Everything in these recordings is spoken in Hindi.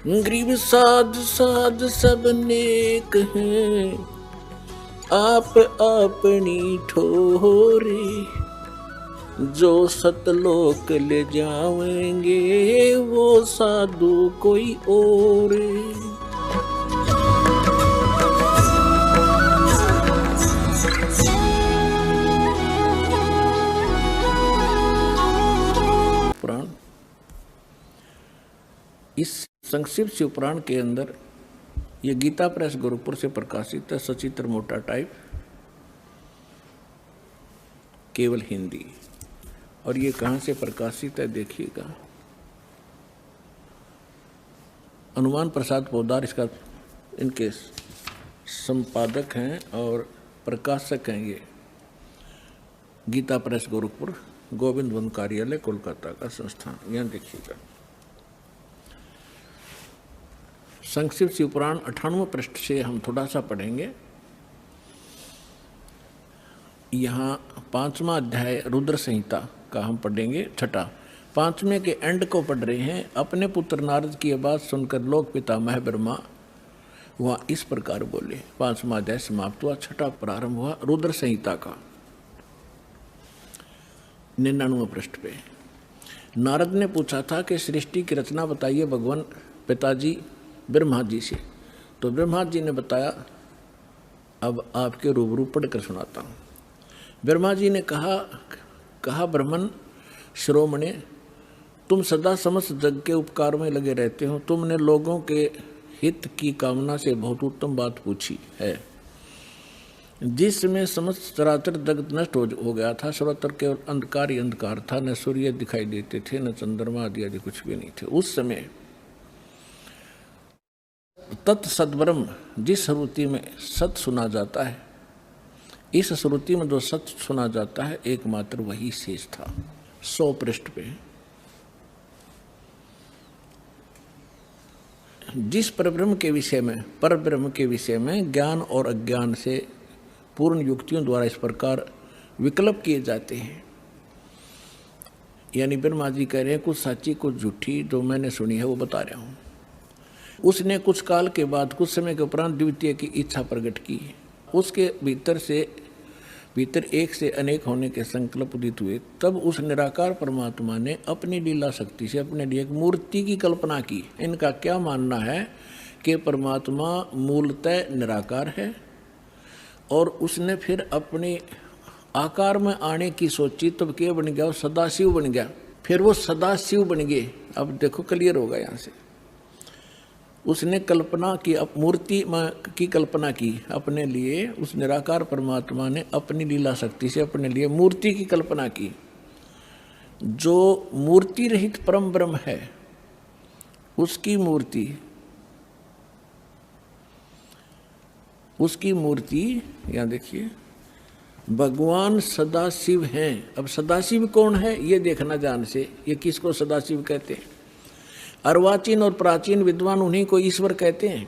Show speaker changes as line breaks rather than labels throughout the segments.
गरीब साध साध सब नेक हैं, आप अपनी ठोरे, जो सतलोक ले जाएंगे वो साधु कोई और। पुराण, इस संक्षिप्त शिव पुराण के अंदर ये गीता प्रेस गोरखपुर से प्रकाशित है, सचित्र मोटा टाइप, केवल हिंदी। और ये कहाँ से प्रकाशित है देखिएगा, हनुमान प्रसाद पोदार इसका इनके संपादक हैं और प्रकाशक हैं। ये गीता प्रेस गोरखपुर, गोविंद वन कार्यालय कोलकाता का संस्थान। यहाँ देखिएगा संक्षिप्त शिव पुराण 98वें पृष्ठ से हम थोड़ा सा पढ़ेंगे। यहाँ 5वां अध्याय रुद्र संहिता का हम पढ़ेंगे, छठा। 5वें के एंड को पढ़ रहे हैं। अपने पुत्र नारद की बात सुनकर लोक पितामह ब्रह्मा वहाँ इस प्रकार बोले। 5वां अध्याय समाप्त हुआ, छठा प्रारंभ हुआ रुद्र संहिता का 99वें पृष्ठ पे। नारद ने पूछा था कि सृष्टि की रचना बताइए भगवान पिताजी ब्रह्मा जी से। तो ब्रह्मा जी ने बताया, अब आपके रूबरू पढ़कर सुनाता हूँ। ब्रह्मा जी ने कहा ब्राह्मण श्रोमणे, तुम सदा समस्त जग के उपकार में लगे रहते हो। तुमने लोगों के हित की कामना से बहुत उत्तम बात पूछी है। जिसमें समस्त चराचर जगत नष्ट हो गया था, सर्वत्र केवल अंधकार ही अंधकार था, न सूर्य दिखाई देते थे, न चंद्रमा आदि कुछ भी नहीं थे। उस समय तत्सद्ब्रह्म, जिस श्रुति में सत सुना जाता है, इस श्रुति में जो सत सुना जाता है एकमात्र वही शेष था। 100 पृष्ठ पे जिस परब्रह्म के विषय में ज्ञान और अज्ञान से पूर्ण युक्तियों द्वारा इस प्रकार विकल्प किए जाते हैं, यानी ब्रह्मा जी कह रहे हैं कुछ सच्ची कुछ झूठी जो मैंने सुनी है वो बता रहा हूँ। उसने कुछ काल के बाद, कुछ समय के उपरांत द्वितीय की इच्छा प्रकट की। उसके भीतर एक से अनेक होने के संकल्प उदित हुए। तब उस निराकार परमात्मा ने अपनी लीला शक्ति से अपने लिए एक मूर्ति की कल्पना की। इनका क्या मानना है कि परमात्मा मूलतः निराकार है और उसने फिर अपने आकार में आने की सोची, तब क्या बन गया, वो सदाशिव बन गया। फिर वो सदाशिव बन गए। अब देखो क्लियर होगा यहाँ से। उसने कल्पना की, मूर्ति की कल्पना की अपने लिए। उस निराकार परमात्मा ने अपनी लीला शक्ति से अपने लिए मूर्ति की कल्पना की। जो मूर्ति रहित परम ब्रह्म है उसकी मूर्ति यहाँ देखिए, भगवान सदाशिव हैं। अब सदाशिव कौन है ये देखना ध्यान से। ये किसको सदाशिव कहते हैं? अर्वाचीन और प्राचीन विद्वान उन्हीं को ईश्वर कहते हैं।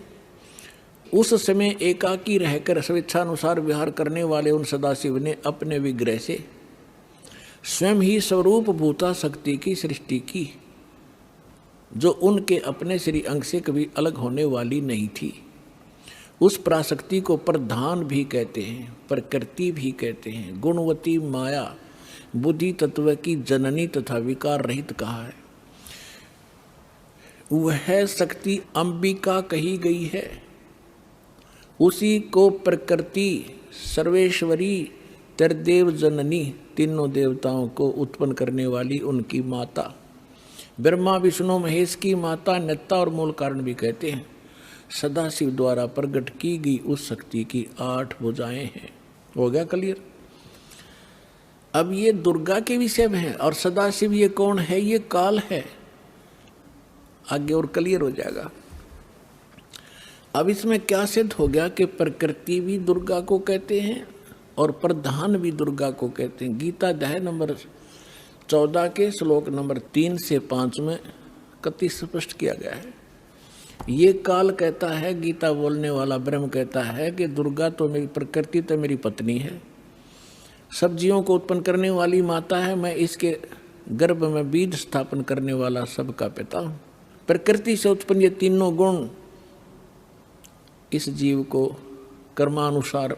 उस समय एकाकी रहकर स्वेच्छानुसार विहार करने वाले उन सदाशिव ने अपने विग्रह से स्वयं ही स्वरूप भूता शक्ति की सृष्टि की, जो उनके अपने श्री अंग से कभी अलग होने वाली नहीं थी। उस पराशक्ति को प्रधान भी कहते हैं, प्रकृति भी कहते हैं, गुणवती माया, बुद्धि तत्व की जननी तथा विकार रहित कहा है। वह शक्ति अंबिका कही गई है। उसी को प्रकृति, सर्वेश्वरी, त्रिदेव जननी, तीनों देवताओं को उत्पन्न करने वाली उनकी माता, ब्रह्मा विष्णु महेश की माता, नेता और मूल कारण भी कहते हैं। सदाशिव द्वारा प्रकट की गई उस शक्ति की 8 भुजाएं हैं। हो गया क्लियर? अब ये दुर्गा के विषय में है और सदाशिव ये कौन है? ये काल है। आगे और क्लियर हो जाएगा। अब इसमें क्या सिद्ध हो गया कि प्रकृति भी दुर्गा को कहते हैं और प्रधान भी दुर्गा को कहते हैं। गीता अध्याय नंबर 14 के श्लोक नंबर 3 से 5 में कति स्पष्ट किया गया है। ये काल कहता है, गीता बोलने वाला ब्रह्म कहता है कि दुर्गा तो मेरी प्रकृति तो मेरी पत्नी है, सब जीवों को उत्पन्न करने वाली माता है, मैं इसके गर्भ में बीज स्थापन करने वाला सबका पिता हूँ। प्रकृति से उत्पन्न ये तीनों गुण इस जीव को कर्मानुसार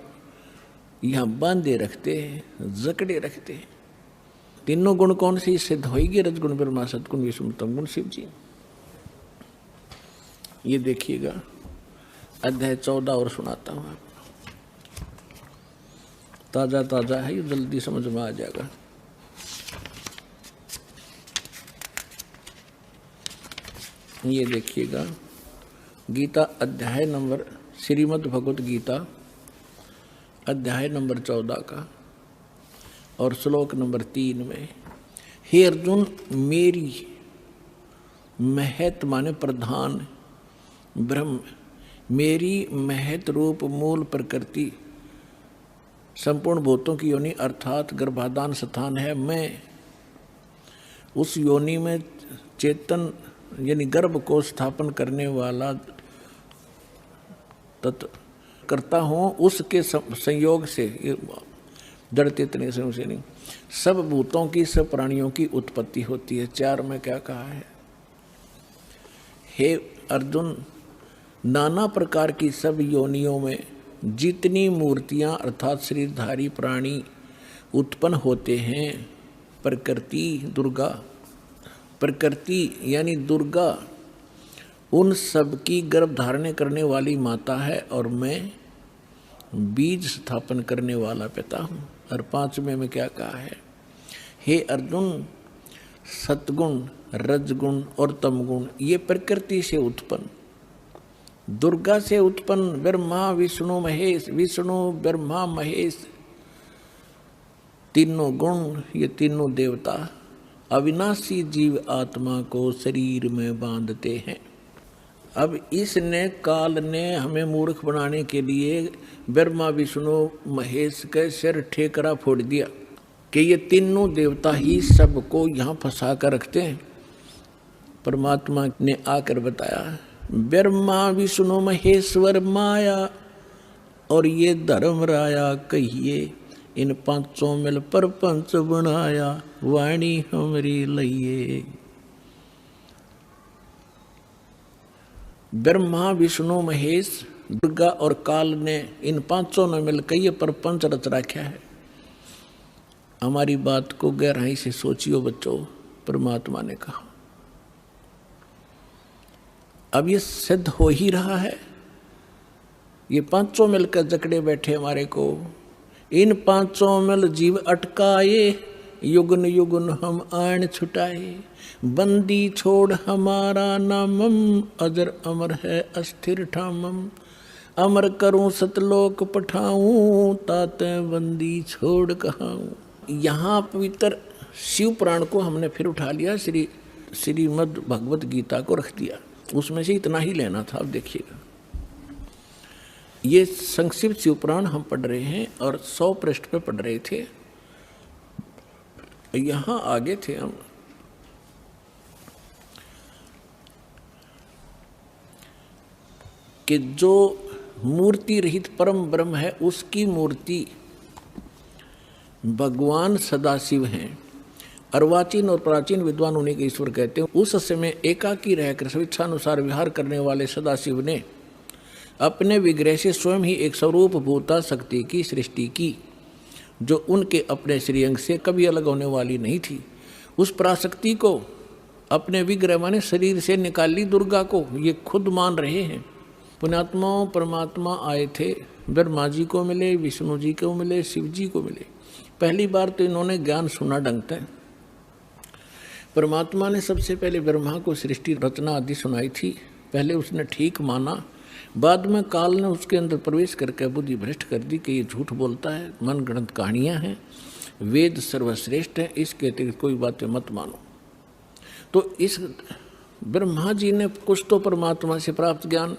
यहाँ बांधे रखते हैं, जकड़े रखते हैं। तीनों गुण कौन सी सिद्ध होगी? रजगुण, ब्रह्मा, सतगुण, विष्णु, तम गुण, शिव जी। ये देखिएगा अध्याय 14 और सुनाता हूँ आपको। ताजा ताजा है, ये जल्दी समझ में आ जाएगा। ये देखिएगा गीता अध्याय नंबर, श्रीमद् भगवत गीता अध्याय नंबर 14 का और श्लोक नंबर 3 में, हे अर्जुन, मेरी महत माने प्रधान ब्रह्म, मेरी महत रूप मूल प्रकृति संपूर्ण भूतों की योनि अर्थात गर्भाधान स्थान है। मैं उस योनि में चेतन यानी गर्भ को स्थापन करने वाला तत्व करता हूँ। उसके संयोग से, जड़ते इतने संयोग से नहीं, सब भूतों की, सब प्राणियों की उत्पत्ति होती है। 4 में क्या कहा है? हे अर्जुन, नाना प्रकार की सब योनियों में जितनी मूर्तियां अर्थात शरीरधारी प्राणी उत्पन्न होते हैं, प्रकृति दुर्गा, प्रकृति यानी दुर्गा उन सब की गर्भ धारण करने वाली माता है और मैं बीज स्थापन करने वाला पिता हूँ। और 5वें में क्या कहा है? हे अर्जुन, सतगुण, रजगुण और तमगुण ये प्रकृति से उत्पन्न, दुर्गा से उत्पन्न ब्रह्मा विष्णु महेश, विष्णु ब्रह्मा महेश तीनों गुण, ये तीनों देवता अविनाशी जीव आत्मा को शरीर में बांधते हैं। अब इसने काल ने हमें मूर्ख बनाने के लिए ब्रह्मा विष्णु महेश के सिर ठेकरा फोड़ दिया कि ये तीनों देवता ही सबको यहाँ फंसा कर रखते हैं। परमात्मा ने आकर बताया, ब्रह्मा विष्णु महेश्वर माया और ये धर्म राया कहिए, इन पांचों मिल परपंच बनाया, वाणी हमरी लइए। ब्रह्मा विष्णु महेश दुर्गा और काल ने, इन पांचों ने मिलकर ये परपंच रच रखा है। हमारी बात को गहराई से सोचियो बच्चों, परमात्मा ने कहा। अब ये सिद्ध हो ही रहा है, ये पांचों मिलकर जकड़े बैठे हमारे को। इन पांचों मिल जीव अटकाए, युगन युगन हम आन छुटाए। बंदी छोड़ हमारा नामम, अजर अमर है अस्थिर ठामम। अमर करूं सतलोक पठाऊं, ताते बंदी छोड़ कहाऊं। यहाँ पवित्र शिव पुराण को हमने फिर उठा लिया, श्रीमद् भगवत गीता को रख दिया, उसमें से इतना ही लेना था। अब देखिएगा, ये संक्षिप्त शिव पुराण हम पढ़ रहे हैं और 100 पृष्ठ पे पढ़ रहे थे। यहाँ आगे थे हम, कि जो मूर्ति रहित परम ब्रह्म है उसकी मूर्ति भगवान सदाशिव हैं। अर्वाचीन और प्राचीन विद्वान उन्हीं के ईश्वर कहते हैं। उस समय एकाकी रहकर स्वेच्छानुसार विहार करने वाले सदाशिव ने अपने विग्रह से स्वयं ही एक स्वरूप भूता शक्ति की सृष्टि की, जो उनके अपने श्रीअंग से कभी अलग होने वाली नहीं थी। उस पराशक्ति को अपने विग्रह माने शरीर से निकाली दुर्गा को ये खुद मान रहे हैं। पुण्यात्माओं, परमात्मा आए थे, ब्रह्मा जी को मिले, विष्णु जी को मिले, शिव जी को मिले। पहली बार तो इन्होंने ज्ञान सुना ढंग से। परमात्मा ने सबसे पहले ब्रह्मा को सृष्टि रचना आदि सुनाई थी। पहले उसने ठीक माना, बाद में काल ने उसके अंदर प्रवेश करके बुद्धि भ्रष्ट कर दी कि ये झूठ बोलता है, मन गणत कहानियाँ हैं, वेद सर्वश्रेष्ठ है, इसके अतिरिक्त कोई बातें मत मानो। तो इस ब्रह्मा जी ने कुछ तो परमात्मा से प्राप्त ज्ञान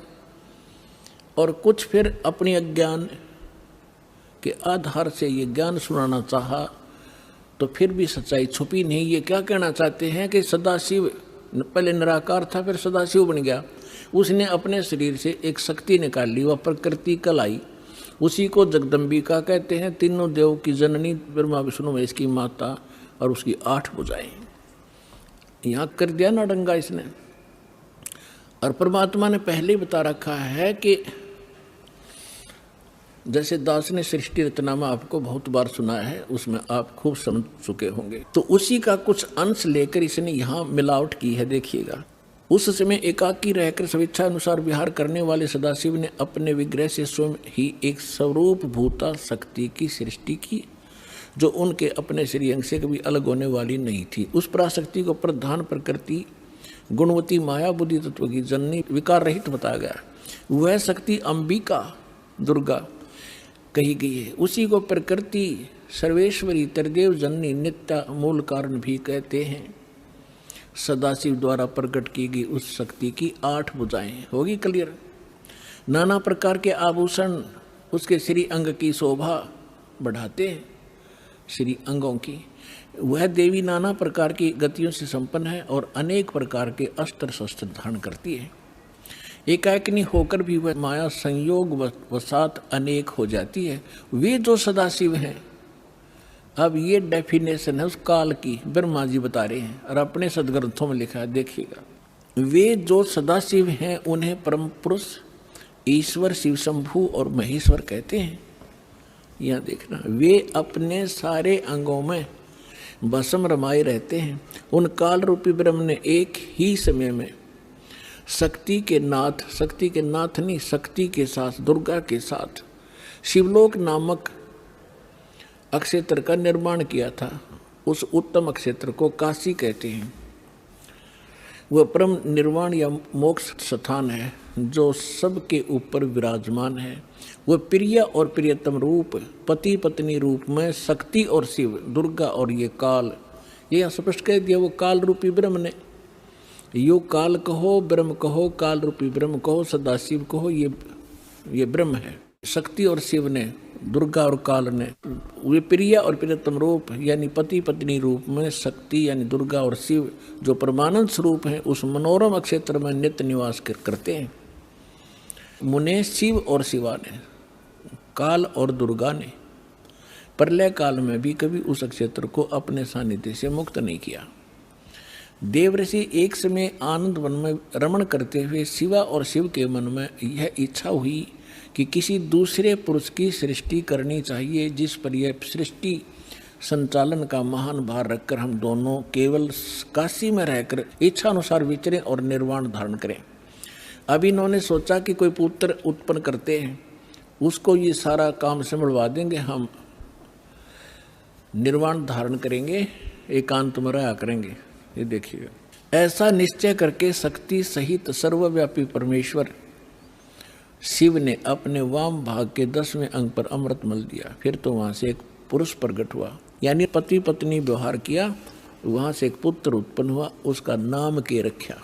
और कुछ फिर अपने अज्ञान के आधार से ये ज्ञान सुनाना चाहा, तो फिर भी सच्चाई छुपी नहीं। ये क्या कहना चाहते हैं कि सदाशिव पहले निराकार था, फिर सदाशिव बन गया। उसने अपने शरीर से एक शक्ति निकाल ली, वह प्रकृति कलाई, उसी को जगदम्बिका कहते हैं। तीनों देव की जननी ब्रह्मा विष्णु महेश की माता और उसकी 8 भुजाएं। यहाँ कर दिया ना डंगा इसने। और परमात्मा ने पहले ही बता रखा है कि जैसे दास ने सृष्टि रचनामा आपको बहुत बार सुना है, उसमें आप खूब समझ चुके होंगे, तो उसी का कुछ अंश लेकर इसने यहाँ मिलावट की है। देखिएगा, उस समय एकाकी रहकर स्वेच्छा अनुसार विहार करने वाले सदाशिव ने अपने विग्रह से स्वयं ही एक स्वरूप भूता शक्ति की सृष्टि की, जो उनके अपने श्रीअंग से कभी अलग होने वाली नहीं थी। उस पराशक्ति को प्रधान प्रकृति गुणवती माया बुद्धि तत्व की जननी विकार रहित बताया गया। वह शक्ति अंबिका दुर्गा कही गई है। उसी को प्रकृति सर्वेश्वरी त्रिदेव जननी नित्य मूल कारण भी कहते हैं। सदाशिव द्वारा प्रकट की गई उस शक्ति की 8 भुजाएं, होगी क्लियर। नाना प्रकार के आभूषण उसके श्री अंग की शोभा बढ़ाते हैं, श्री अंगों की। वह देवी नाना प्रकार की गतियों से संपन्न है और अनेक प्रकार के अस्त्र शस्त्र धारण करती है। एकाकिनी होकर भी वह माया संयोग वसात अनेक हो जाती है। वे जो सदाशिव हैं, अब ये डेफिनेशन है उस काल की, ब्रह्मा जी बता रहे हैं और अपने सदग्रंथों में लिखा है। देखिएगा, वे जो सदाशिव हैं उन्हें परम पुरुष ईश्वर शिव शंभु और महेश्वर कहते हैं। यहाँ देखना, वे अपने सारे अंगों में भस्म रमाए रहते हैं। उन काल रूपी ब्रह्म ने एक ही समय में शक्ति के नाथ नहीं, शक्ति के साथ, दुर्गा के साथ शिवलोक नामक अक्षेत्र का निर्माण किया था। उस उत्तम अक्षेत्र को काशी कहते हैं। वह परम निर्वाण या मोक्ष स्थान है जो सबके ऊपर विराजमान है। वह प्रिय और प्रियतम रूप, पति पत्नी रूप में शक्ति और शिव, दुर्गा और ये काल, ये स्पष्ट कह दिया। वो काल रूपी ब्रह्म ने, यो काल कहो ब्रह्म कहो, काल रूपी ब्रह्म कहो, सदाशिव कहो, ये ब्रह्म है। शक्ति और शिव ने, दुर्गा और काल ने, वे प्रिय और प्रियतम रूप यानी पति पत्नी रूप में शक्ति यानी दुर्गा और शिव जो परमानंद स्वरूप हैं, उस मनोरम क्षेत्र में नित्य निवास करते हैं। मुने शिव और शिवा ने, काल और दुर्गा ने प्रलय काल में भी कभी उस क्षेत्र को अपने सानिध्य से मुक्त नहीं किया। देवऋषि एक समय आनंद वन में रमण करते हुए शिवा और शिव के मन में यह इच्छा हुई कि किसी दूसरे पुरुष की सृष्टि करनी चाहिए, जिस पर यह सृष्टि संचालन का महान भार रखकर हम दोनों केवल काशी में रहकर इच्छा अनुसार विचरें और निर्वाण धारण करें। अब इन्होंने सोचा कि कोई पुत्र उत्पन्न करते हैं, उसको ये सारा काम संभलवा देंगे, हम निर्वाण धारण करेंगे, एकांत में रहा करेंगे। ये देखिएगा, ऐसा निश्चय करके शक्ति सहित सर्वव्यापी परमेश्वर शिव ने अपने वाम भाग के 10वें अंग पर अमृत मल दिया। फिर तो वहां से एक पुरुष प्रकट हुआ, यानी पति पत्नी व्यवहार किया, वहां से एक पुत्र उत्पन्न हुआ, उसका नाम के रखा।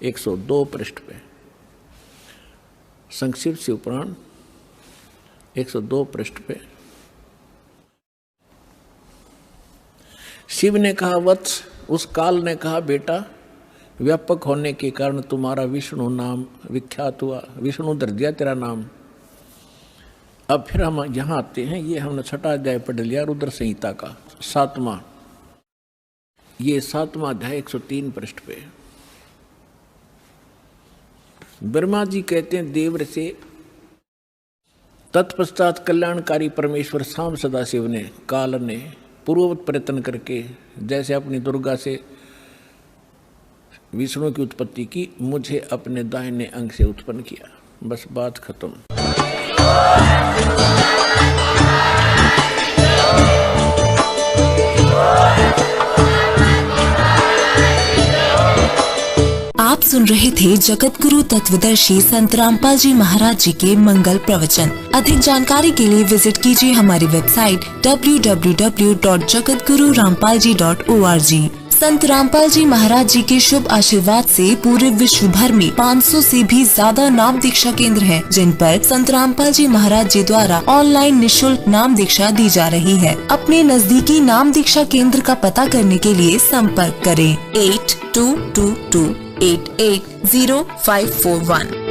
102 पृष्ठ पे संक्षिप्त शिव पुराण 102 पृष्ठ पे शिव ने कहा, वत्स, उस काल ने कहा, बेटा, व्यापक होने के कारण तुम्हारा विष्णु नाम विख्यात हुआ, विष्णु धर दिया तेरा नाम। अब फिर हम यहाँ आते हैं, ये हमने 6वां अध्याय पढ़ लिया रुद्र संहिता का 7वां, ये 7वां अध्याय 103 पृष्ठ पे। ब्रह्मा जी कहते हैं देव से, तत्पश्चात कल्याणकारी परमेश्वर शाम सदाशिव ने, काल ने पूर्ववत प्रयत्न करके जैसे अपनी दुर्गा से विष्णु की उत्पत्ति की, मुझे अपने दाहिने अंग से उत्पन्न किया। बस बात खत्म।
आप सुन रहे थे जगत गुरु तत्वदर्शी संत रामपाल जी महाराज जी के मंगल प्रवचन। अधिक जानकारी के लिए विजिट कीजिए हमारी वेबसाइट www.jagatgururampalji.org। संत रामपाल जी महाराज जी के शुभ आशीर्वाद से पूरे विश्व भर में 500 से भी ज्यादा नाम दीक्षा केंद्र हैं, जिन पर संत रामपाल जी महाराज जी द्वारा ऑनलाइन निःशुल्क नाम दीक्षा दी जा रही है। अपने नजदीकी नाम दीक्षा केंद्र का पता करने के लिए संपर्क करें 8222880541।